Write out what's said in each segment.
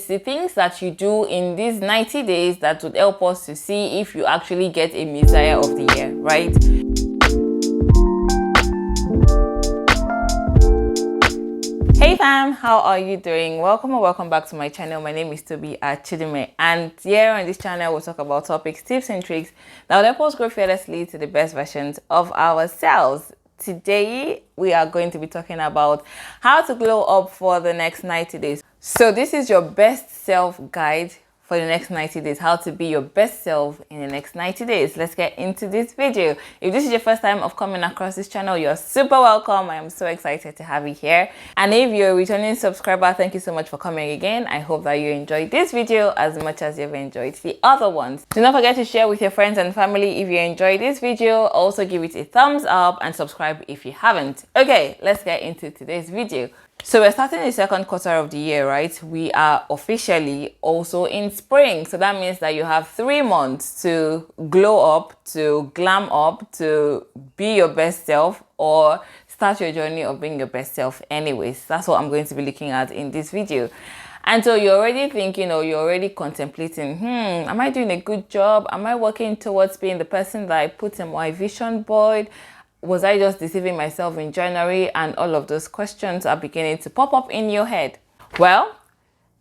it's the things that you do in these 90 days that would help us to see if you actually get a Messiah of the year, right? Hey fam, how are you doing? Welcome or welcome back to my channel. My name is Tobi Achudume, and here on this channel we'll talk about topics, tips and tricks that will help us grow fearlessly to the best versions of ourselves. Today we are going to be talking about how to glow up for the next 90 days. So this is your best self guide for the next 90 days, how to be your best self in the next 90 days. Let's get into this video. If this is your first time of coming across this channel, you're super welcome. I am so excited to have you here. And if you're a returning subscriber, thank you so much for coming again. I hope that you enjoyed this video as much as you've enjoyed the other ones. Do not forget to share with your friends and family if you enjoyed this video. Also give it a thumbs up and subscribe if you haven't. Okay, let's get into today's video. So we're starting the second quarter of the year, right? We are officially also in spring. So that means that you have 3 months to glow up, to glam up, to be your best self, or start your journey of being your best self anyways. That's what I'm going to be looking at in this video. And so you're already thinking, or you're already contemplating, am I doing a good job? Am I working towards being the person that I put in my vision board? Was I just deceiving myself in January? And all of those questions are beginning to pop up in your head. Well,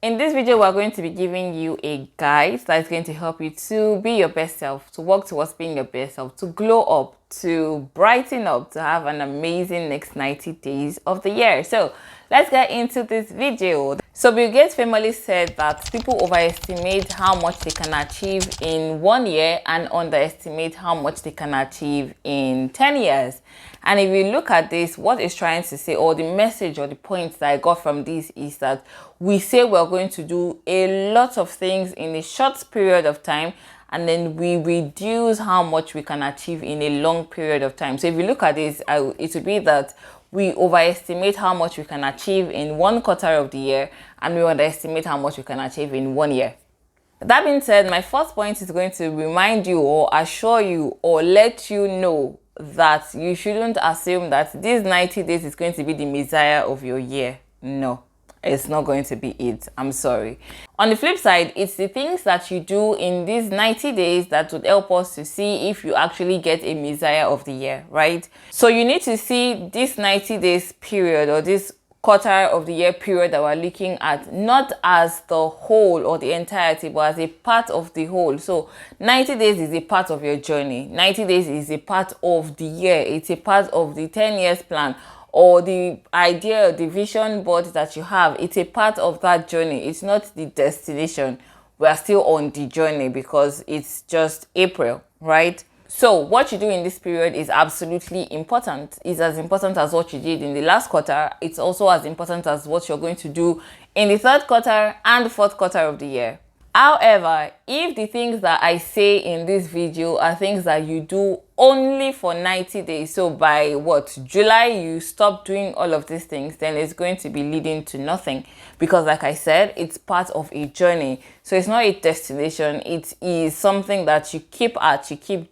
in this video, we're going to be giving you a guide that is going to help you to be your best self, to work towards being your best self, to glow up, to brighten up, to have an amazing next 90 days of the year. So let's get into this video. So Bill Gates famously said that people overestimate how much they can achieve in 1 year and underestimate how much they can achieve in 10 years. And if you look at this, what it's trying to say, or the message or the point that I got from this, is that we say we're going to do a lot of things in a short period of time, and then we reduce how much we can achieve in a long period of time. So if you look at this, it would be that we overestimate how much we can achieve in 1 quarter of the year, and we underestimate how much we can achieve in 1 year. That being said, my first point is going to remind you, or assure you, or let you know that you shouldn't assume that these 90 days is going to be the Messiah of your year. No, it's not going to be it. I'm sorry. On the flip side, it's the things that you do in these 90 days that would help us to see if you actually get a Messiah of the year, right? So you need to see this 90 days period, or this quarter of the year period that we're looking at, not as the whole or the entirety, but as a part of the whole. So 90 days is a part of your journey. 90 days is a part of the year. It's a part of the 10 years plan, or the idea, the vision board that you have. It's a part of that journey. It's not the destination. We are still on the journey because it's just April, right? So what you do in this period is absolutely important. It's as important as what you did in the last quarter. It's also as important as what you're going to do in the 3rd quarter and the 4th quarter of the year. However, if the things that I say in this video are things that you do only for 90 days, so by July you stop doing all of these things, then it's going to be leading to nothing, because like I said, it's part of a journey. So it's not a destination. It is something that you keep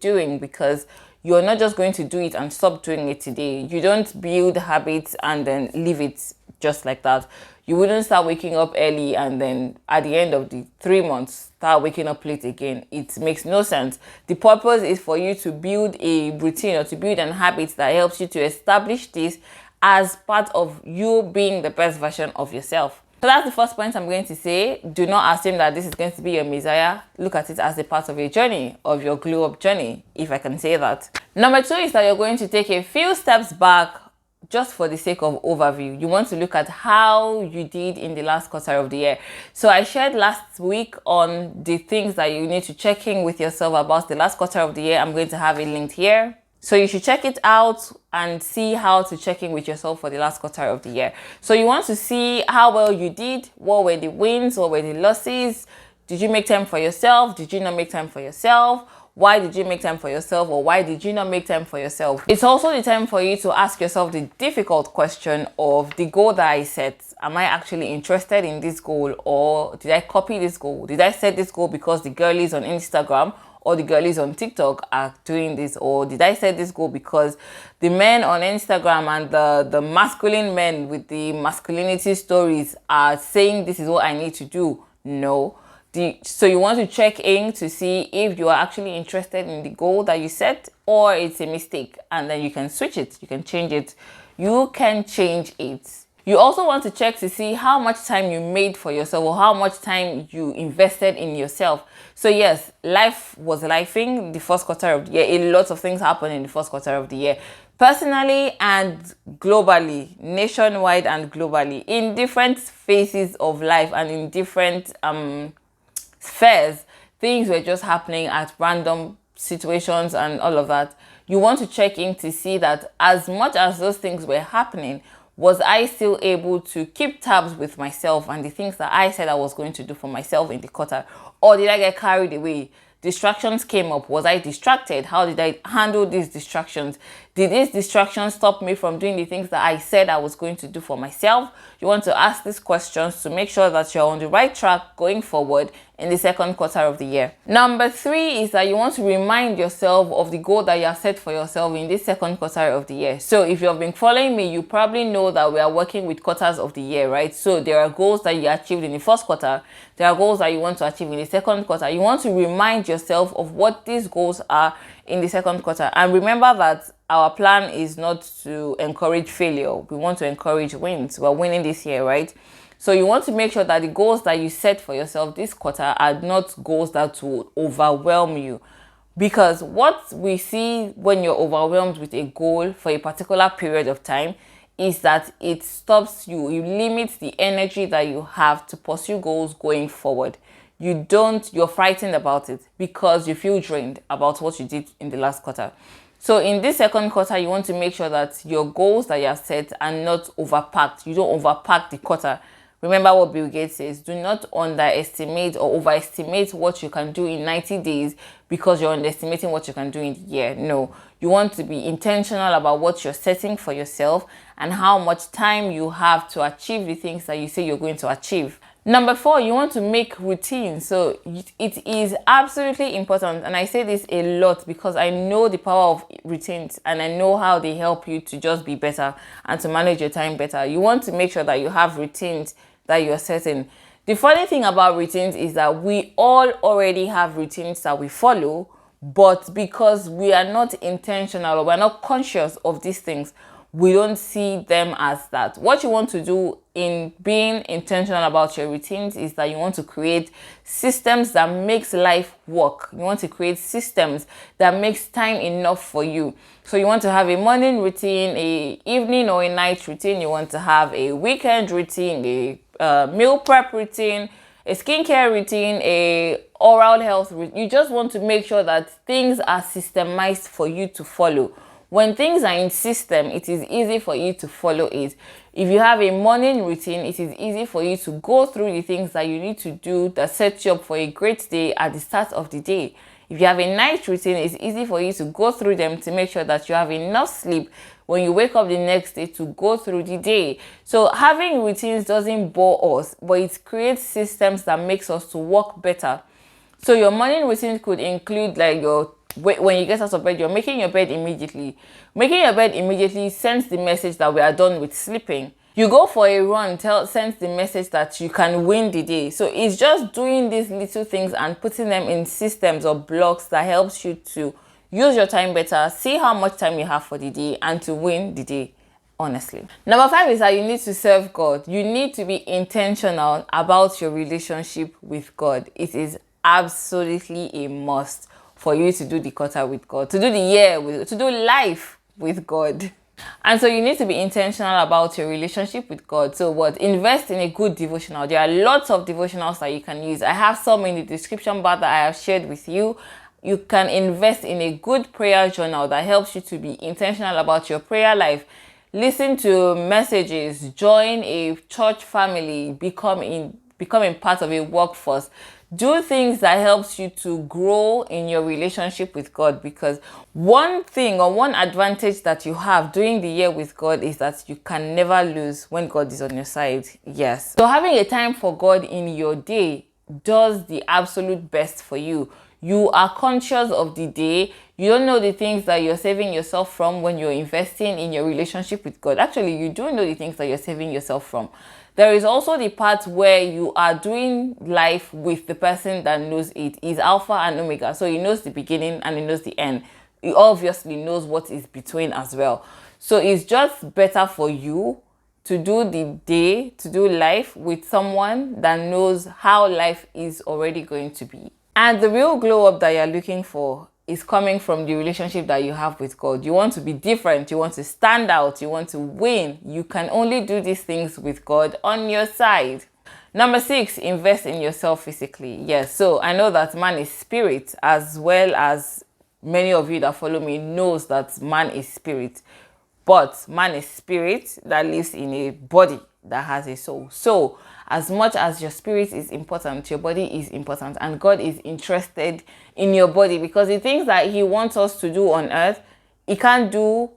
doing, because you're not just going to do it and stop doing it today. You don't build habits and then leave it just like that. You wouldn't start waking up early and then at the end of the 3 months start waking up late again. It makes no sense. The purpose is for you to build a routine, or to build an habit that helps you to establish this as part of you being the best version of yourself. So that's the first point I'm going to say. Do not assume that this is going to be your Messiah. Look at it as a part of your journey, of your glow up journey, if I can say that. Number 2 is that you're going to take a few steps back, just for the sake of overview. You want to look at how you did in the last quarter of the year. So I shared last week on the things that you need to check in with yourself about the last quarter of the year. I'm going to have it linked here. So you should check it out and see how to check in with yourself for the last quarter of the year. So you want to see how well you did. What were the wins? What were the losses? Did you make time for yourself? Did you not make time for yourself? Why did you make time for yourself, or why did you not make time for yourself? It's also the time for you to ask yourself the difficult question of the goal that I set. Am I actually interested in this goal, or did I copy this goal? Did I set this goal because the girlies on Instagram or the girlies on TikTok are doing this? Or did I set this goal because the men on Instagram and the masculine men with the masculinity stories are saying this is what I need to do? No. So you want to check in to see if you are actually interested in the goal that you set, or it's a mistake, and then you can switch it, you can change it. You can change it. You also want to check to see how much time you made for yourself, or how much time you invested in yourself. So yes, life was lifing the first quarter of the year. A lot of things happened in the first quarter of the year, personally and globally, nationwide and globally, in different phases of life and in different spheres. Things were just happening at random situations and all of that. You want to check in to see that as much as those things were happening, was I still able to keep tabs with myself and the things that I said I was going to do for myself in the quarter? Or did I get carried away? Distractions came up. Was I distracted? How did I handle these distractions? Did these distractions stop me from doing the things that I said I was going to do for myself? You want to ask these questions to make sure that you're on the right track going forward in the second quarter of the year. Number 3 is that you want to remind yourself of the goal that you have set for yourself in this second quarter of the year. So if you have been following me, you probably know that we are working with quarters of the year, right? So there are goals that you achieved in the first quarter. There are goals that you want to achieve in the second quarter. You want to remind yourself of what these goals are in the second quarter. And remember that our plan is not to encourage failure. We want to encourage wins. We're winning this year, right? So you want to make sure that the goals that you set for yourself this quarter are not goals that will overwhelm you. Because what we see when you're overwhelmed with a goal for a particular period of time is that it stops you. You limit the energy that you have to pursue goals going forward. You're frightened about it because you feel drained about what you did in the last quarter. So in this second quarter, you want to make sure that your goals that you have set are not overpacked. You don't overpack the quarter. Remember what Bill Gates says, do not underestimate or overestimate what you can do in 90 days because you're underestimating what you can do in the year. No, you want to be intentional about what you're setting for yourself and how much time you have to achieve the things that you say you're going to achieve. Number 4, you want to make routines. So it is absolutely important, and I say this a lot because I know the power of routines and I know how they help you to just be better and to manage your time better. You want to make sure that you have routines that you're setting. The funny thing about routines is that we all already have routines that we follow, but because we are not intentional or we're not conscious of these things, we don't see them as that. What you want to do in being intentional about your routines is that you want to create systems that makes life work. You want to create systems that makes time enough for you. So you want to have a morning routine, a evening or a night routine. You want to have a weekend routine, a meal prep routine, a skincare routine, a oral health routine. You just want to make sure that things are systemized for you to follow. When things are in system, it is easy for you to follow it. If you have a morning routine, it is easy for you to go through the things that you need to do that set you up for a great day at the start of the day. If you have a night routine, it's easy for you to go through them to make sure that you have enough sleep when you wake up the next day to go through the day. So having routines doesn't bore us, but it creates systems that makes us to work better. So your morning routine could include like when you get out of bed, you're making your bed immediately. Making your bed immediately sends the message that we are done with sleeping. You go for a run, sends the message that you can win the day. So it's just doing these little things and putting them in systems or blocks that helps you to use your time better, see how much time you have for the day, and to win the day, honestly. Number 5 is that you need to serve God. You need to be intentional about your relationship with God. It is absolutely a must for you to do the quarter with God, to do the year to do life with God. And so you need to be intentional about your relationship with God. So invest in a good devotional. There are lots of devotionals that you can use. I have some in the description bar that I have shared with you. You can invest in a good prayer journal that helps you to be intentional about your prayer life. Listen to messages, join a church family, becoming part of a workforce. Do things that helps you to grow in your relationship with God, because one thing or one advantage that you have doing the year with God is that you can never lose when God is on your side. Yes. So having a time for God in your day does the absolute best for you. You are conscious of the day. You don't know the things that you're saving yourself from when you're investing in your relationship with God. Actually, you do know the things that you're saving yourself from. There is also the part where you are doing life with the person that knows it. Is Alpha and Omega. So he knows the beginning and he knows the end. He obviously knows what is between as well. So it's just better for you to do the day, to do life with someone that knows how life is already going to be. And the real glow up that you're looking for is coming from the relationship that you have with God. You want to be different, you want to stand out, you want to win. You can only do these things with God on your side. Number 6, invest in yourself physically. Yes, so I know that man is spirit, as well as many of you that follow me knows that man is spirit. But man is spirit that lives in a body that has a soul. So as much as your spirit is important, your body is important, and God is interested in your body, because the things that he wants us to do on earth, he can't do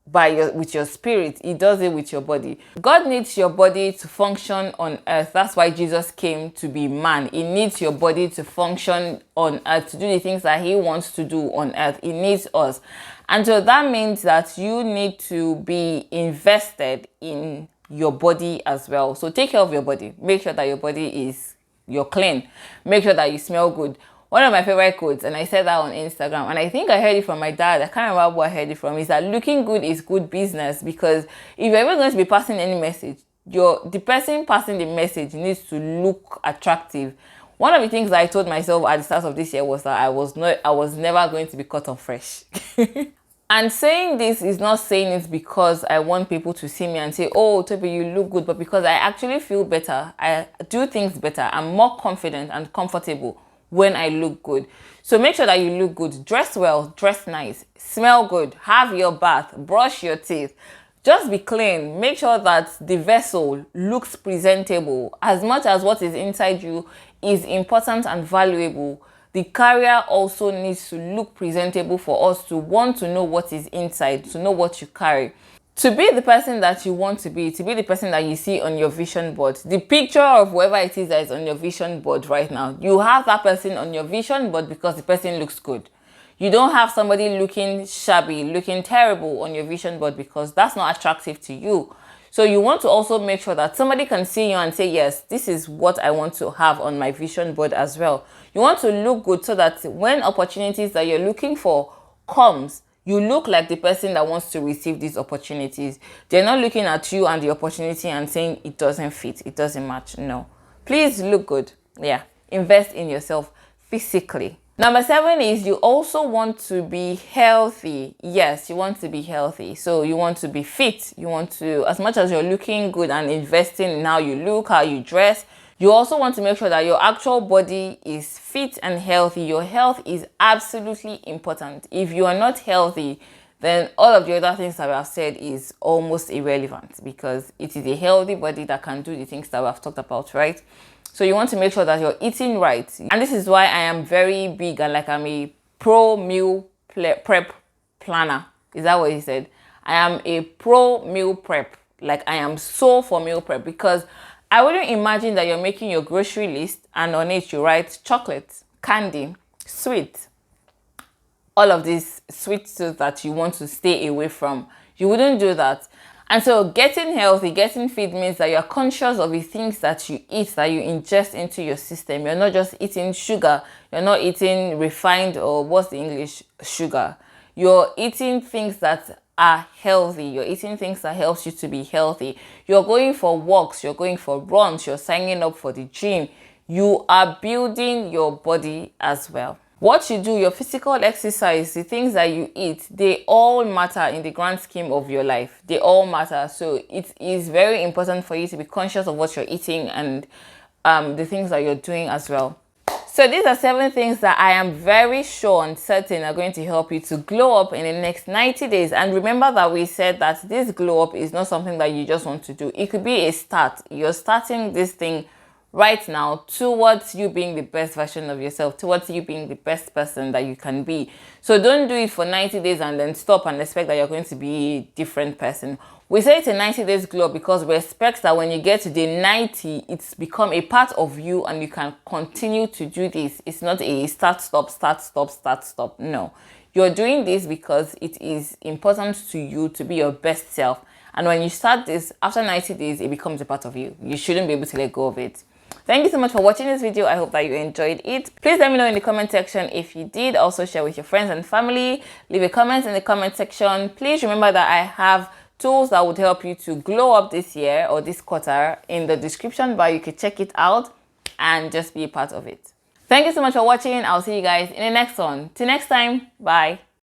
with your spirit. He does it with your body. God needs your body to function on earth. That's why Jesus came to be man. He needs your body to function on earth, to do the things that he wants to do on earth. He needs us. And so that means that you need to be invested in your body as well. So take care of your body. Make sure that your body you're clean. Make sure that you smell good. One of my favorite quotes, and I said that on Instagram, and I think I heard it from my dad. I can't remember where I heard it from. Is that looking good is good business, because if you're ever going to be passing any message, the person passing the message needs to look attractive. One of the things that I told myself at the start of this year was that I was never going to be cut off fresh. And saying this is not saying it because I want people to see me and say, oh, Tobi, you look good, but because I actually feel better. I do things better. I'm more confident and comfortable when I look good. So make sure that you look good. Dress well, dress nice, smell good, have your bath, brush your teeth. Just be clean. Make sure that the vessel looks presentable. As much as what is inside you is important and valuable, the carrier also needs to look presentable for us to want to know what is inside, to know what you carry. To be the person that you want to be the person that you see on your vision board, the picture of whoever it is that is on your vision board right now, you have that person on your vision board because the person looks good. You don't have somebody looking shabby, looking terrible on your vision board, because that's not attractive to you. So you want to also make sure that somebody can see you and say, yes, this is what I want to have on my vision board as well. You want to look good so that when opportunities that you're looking for comes, you look like the person that wants to receive these opportunities. They're not looking at you and the opportunity and saying it doesn't fit, it doesn't match. No. Please look good. Yeah. Invest in yourself physically. Number 7 is you also want to be healthy. Yes, you want to be healthy. So you want to be fit. You want to, as much as you're looking good and investing in how you look, how you dress, you also want to make sure that your actual body is fit and healthy. Your health is absolutely important. If you are not healthy, then all of the other things that we have said is almost irrelevant, because it is a healthy body that can do the things that we have talked about, right? So you want to make sure that you're eating right. And this is why I am very big and like I'm a pro meal prep planner. Is that what he said? I am a pro meal prep. Like I am so for meal prep, because I wouldn't imagine that you're making your grocery list and on it you write chocolate, candy, sweet, all of these sweet stuff that you want to stay away from. You wouldn't do that. And so getting healthy, getting fit means that you're conscious of the things that you eat, that you ingest into your system. You're not just eating sugar. You're not eating refined, or what's the English, sugar. You're eating things that are healthy. You're eating things that helps you to be healthy. You're going for walks. You're going for runs. You're signing up for the gym. You are building your body as well. What you do, your physical exercise, the things that you eat, they all matter in the grand scheme of your life. They all matter. So it is very important for you to be conscious of what you're eating and the things that you're doing as well. So these are 7 things that I am very sure and certain are going to help you to glow up in the next 90 days. And remember that we said that this glow up is not something that you just want to do. It could be a start. You're starting this thing right now towards you being the best version of yourself, towards you being the best person that you can be. So don't do it for 90 days and then stop and expect that you're going to be a different person. We say it's a 90 days glow because we expect that when you get to day 90, it's become a part of you and you can continue to do this. It's not a start, stop, start, stop, start, stop. No. You're doing this because it is important to you to be your best self. And when you start this, after 90 days, it becomes a part of you. You shouldn't be able to let go of it. Thank you so much for watching this video. I hope that you enjoyed it. Please let me know in the comment section if you did. Also share with your friends and family. Leave a comment in the comment section. Please remember that I have tools that would help you to glow up this year or this quarter in the description bar. You can check it out and just be a part of it. Thank you so much for watching. I'll see you guys in the next one. Till next time, bye.